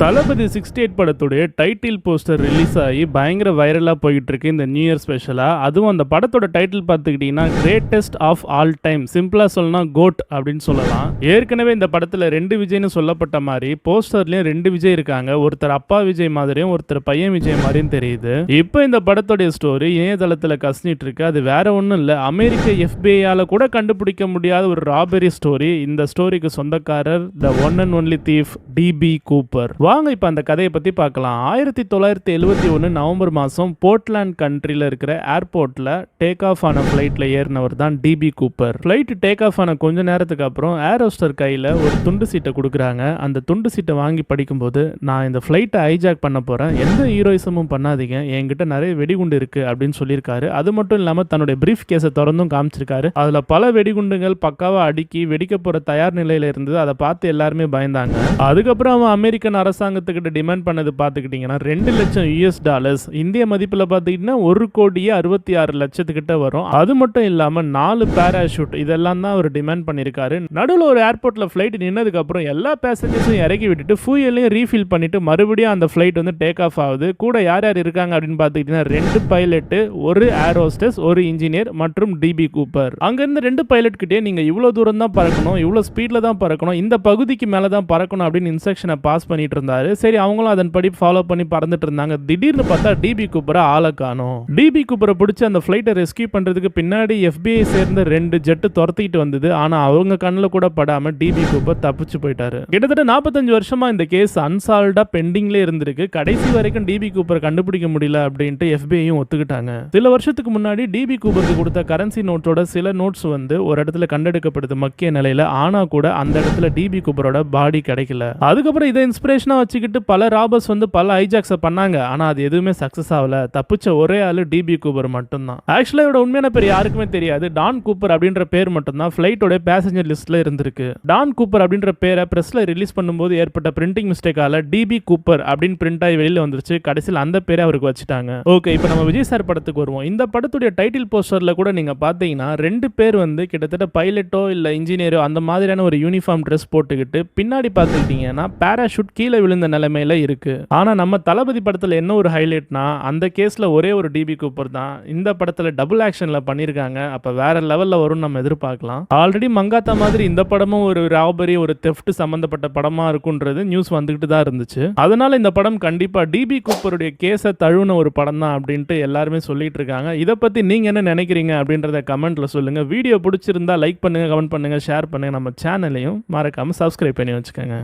தளபதி 68 படத்துடைய title poster release ஆகி பயங்கர வைரலாக போயிட்டு இருக்கு இந்த நியூ இயர் ஸ்பெஷலாக. அதுவும் அந்த படத்தோட டைட்டில் பார்த்துக்கிட்டிங்கன்னா கிரேட்டஸ்ட் ஆஃப் ஆல் டைம், சிம்பிளாக சொல்லலாம் கோட் அப்படின்னு சொல்லலாம். ஏற்கனவே இந்த படத்தில் 2 விஜய்னு சொல்லப்பட்ட மாதிரி போஸ்டர்லேயும் 2 விஜய் இருக்காங்க. ஒருத்தர் அப்பா விஜய் மாதிரியும் ஒருத்தர் பையன் விஜய் மாதிரியும் தெரியுது. இப்போ இந்த படத்தோடைய ஸ்டோரி இணையதளத்தில் கசினிட்டு இருக்கு. அது வேற ஒன்றும் இல்லை, அமெரிக்க FBI-யால கூட கண்டுபிடிக்க முடியாத ஒரு ராபரி ஸ்டோரி. இந்த ஸ்டோரிக்கு சொந்தக்காரர் the one and only thief DB Cooper. வாங்க இப்போ அந்த கதையை பற்றி பார்க்கலாம். 1971 நவம்பர் மாதம் போர்ட்லாண்ட் கண்ட்ரியில் இருக்கிற ஏர்போர்ட்டில் டேக் ஆஃப் ஆன ஃப்ளைட்டில் ஏறினவர் தான் DB Cooper. Flight take off ஆன கொஞ்ச நேரத்துக்கு அப்புறம் ஏர் ஹோஸ்டர் கையில் ஒரு துண்டு சீட்டை கொடுக்குறாங்க. அந்த துண்டு சீட்டை வாங்கி படிக்கும்போது, நான் இந்த ஃப்ளைட்டை ஹைஜாக் பண்ண போகிறேன், எந்த ஹீரோயிசமும் பண்ணாதீங்க, என்கிட்ட நிறைய வெடிகுண்டு இருக்குது அப்படின்னு சொல்லியிருக்காரு. அது மட்டும் இல்லாமல் தன்னுடைய பிரீஃப் கேஸை திறந்தும் காமிச்சிருக்காரு. அதில் பல வெடிகுண்டுகள் பக்காவாக அடுக்கி வெடிக்க போகிற தயார் நிலையில் இருந்தது. அதை பார்த்து எல்லாருமே பயந்தாங்க. அதுக்கப்புறம் அவன் அமெரிக்கன் அரசாங்கத்துக்கிட்ட டிமாண்ட் பண்ணது பார்த்துக்கிட்டிங்கன்னா $2 லட்சம், இந்திய மதிப்பில் பார்த்துக்கிட்டிங்கன்னா 1,66 லட்சத்துக்கிட்ட வரும். அது மட்டும் இல்லாமல் 4 பேராஷூட், இதெல்லாம் தான் அவர் டிமாண்ட் பண்ணியிருக்காரு. நடுவில் ஒரு ஏர்போர்ட்டில் ஃப்ளைட் நின்னதுக்கு அப்புறம் எல்லா பேசஞ்சர்ஸும் இறக்கி விட்டுட்டு ஃபியூயலையும் ரீஃபில் பண்ணிட்டு மறுபடியும் அந்த ஃப்ளைட் வந்து டேக் ஆஃப் ஆகுது. கூட யார் யார் இருக்காங்க அப்படின்னு பார்த்துக்கிட்டிங்கன்னா 2 பைலட்டு, ஒரு ஏர் ஹோஸ்டஸ், ஒரு இன்ஜினியர் மற்றும் DB கூப்பர். அங்கேருந்து 2 பைலட் கிட்டே நீங்கள் இவ்வளோ தூரம் தான் பறக்கணும், இவ்வளோ ஸ்பீடில் தான் பறக்கணும், இந்த பகுதிக்கு மேலே தான் பறக்கணும் அப்படின்னு இன்ஸ்ட்ரக்ஷனை பாஸ் பண்ணிட்டு இருந்தாரு. சரி, அவங்களும் அதன்படி ஃபாலோ பண்ணி பறந்துட்டு இருந்தாங்க. திடீர்னு பார்த்தா DB கூப்பரை ஆளை காணோம். DB கூப்பரை பிடிச்சி அந்த ஃப்ளைட்டை ரெஸ்கியூ பண்றதுக்கு பின்னாடி FBI சேர்ந்த 2 ஜெட்டு துரத்திட்டு வந்தது. ஆனா அவங்க கண்ணில் கூட படாம DB கூப்பர் தப்பிச்சு போயிட்டாரு. கிட்டத்தட்ட 45 வருஷமா இந்த கேஸ் அன்சால்வ்டா பெண்டிங்ல இருந்திருக்கு. கடைசி வரைக்கும் DB கூப்பரை கண்டுபிடிக்க முடியல அப்படின்ட்டு FBI-யும் ஒத்துக்கிட்டாங்க. சில வருஷத்துக்கு முன்னாடி DB கூப்பருக்கு கொடுத்த கரன்சி நோட்டோட சில நோட்ஸ் வந்து ஒரு இடத்துல கண்டெடுக்கப்படுது மக்கிய நிலையில. ஆனா கூட அந்த இடத்துல DB கூப்பரோட பாடி கிடைக்கல. அதுக்கப்புறம் இதை இன்ஸ்பிரேஷனா வச்சுக்கிட்டு பல ராபர்ஸ் வந்து பல ஹைஜாக்ஸை பண்ணாங்க. ஆனா அது எதுவுமே சக்சஸ் ஆகல. தப்பிச்ச ஒரே ஆளு DB கூப்பர் மட்டும்தான். ஆக்சுவலா இதோட உண்மையான பேர் யாருக்குமே தெரியாது. டான் கூப்பர் அப்படின்ற பேர் மட்டும்தான் ஃபிளைட்டோட பேசஞ்சர் லிஸ்ட்ல இருந்திருக்கு. டான் கூப்பர் அப்படின்ற பேரை பிரஸ்ல ரிலீஸ் பண்ணும்போது ஏற்பட்ட பிரிண்டிங் மிஸ்டேக்கால DB கூப்பர் அப்படின்னு பிரிண்ட் ஆகி வெளியில வந்துருச்சு. கடைசியில் அந்த பேரை அவருக்கு வச்சுட்டாங்க. ஓகே, இப்போ நம்ம விஜய் சார் படத்துக்கு வருவோம். இந்த படத்துடைய டைட்டில் போஸ்டர்ல கூட நீங்க பாத்தீங்கன்னா 2 பேர் வந்து கிட்டத்தட்ட பைலட்டோ இல்ல இன்ஜினியரோ அந்த மாதிரியான ஒரு யூனிஃபார்ம் ட்ரெஸ் போட்டுக்கிட்டு பின்னாடி பார்த்துக்கிட்டீங்கன்னா பேராஷூட் கீழே விழுந்த நிலைமையில இருக்கு. ஆனா நம்ம தளபதி படத்துல என்ன ஒரு ஹைலைட்னா, அந்த கேஸ்ல ஒரே ஒரு DB கூப்பர் தான். இந்த படத்துல டபுள் ஆக்ஷன்ல பண்ணிருக்காங்க. அப்ப வேற லெவல்ல வரும் நம்ம எதிர்பார்க்கலாம். ஆல்ரெடி மங்காத்தா மாதிரி இந்த படமும் ஒரு ராபரி, ஒரு தெஃப்ட் சம்பந்தப்பட்ட படமா இருக்குன்றது நியூஸ் வந்துகிட்டு தான் இருந்துச்சு. அதனால இந்த படம் கண்டிப்பா DB கூப்பருடைய கேஸை தழுவின ஒரு படம் தான் அப்படின்ட்டு எல்லாருமே சொல்லிட்டு இருக்காங்க. இதை பத்தி நீங்க என்ன நினைக்கிறீங்க அப்படின்றத கமெண்ட்ல சொல்லுங்க. வீடியோ பிடிச்சிருந்தா லைக் பண்ணுங்க, கமெண்ட் பண்ணுங்க, ஷேர் பண்ணுங்க. நம்ம சேனலையும் மறக்காம சப்ஸ்கிரைப் பண்ணி வச்சுக்கோங்க.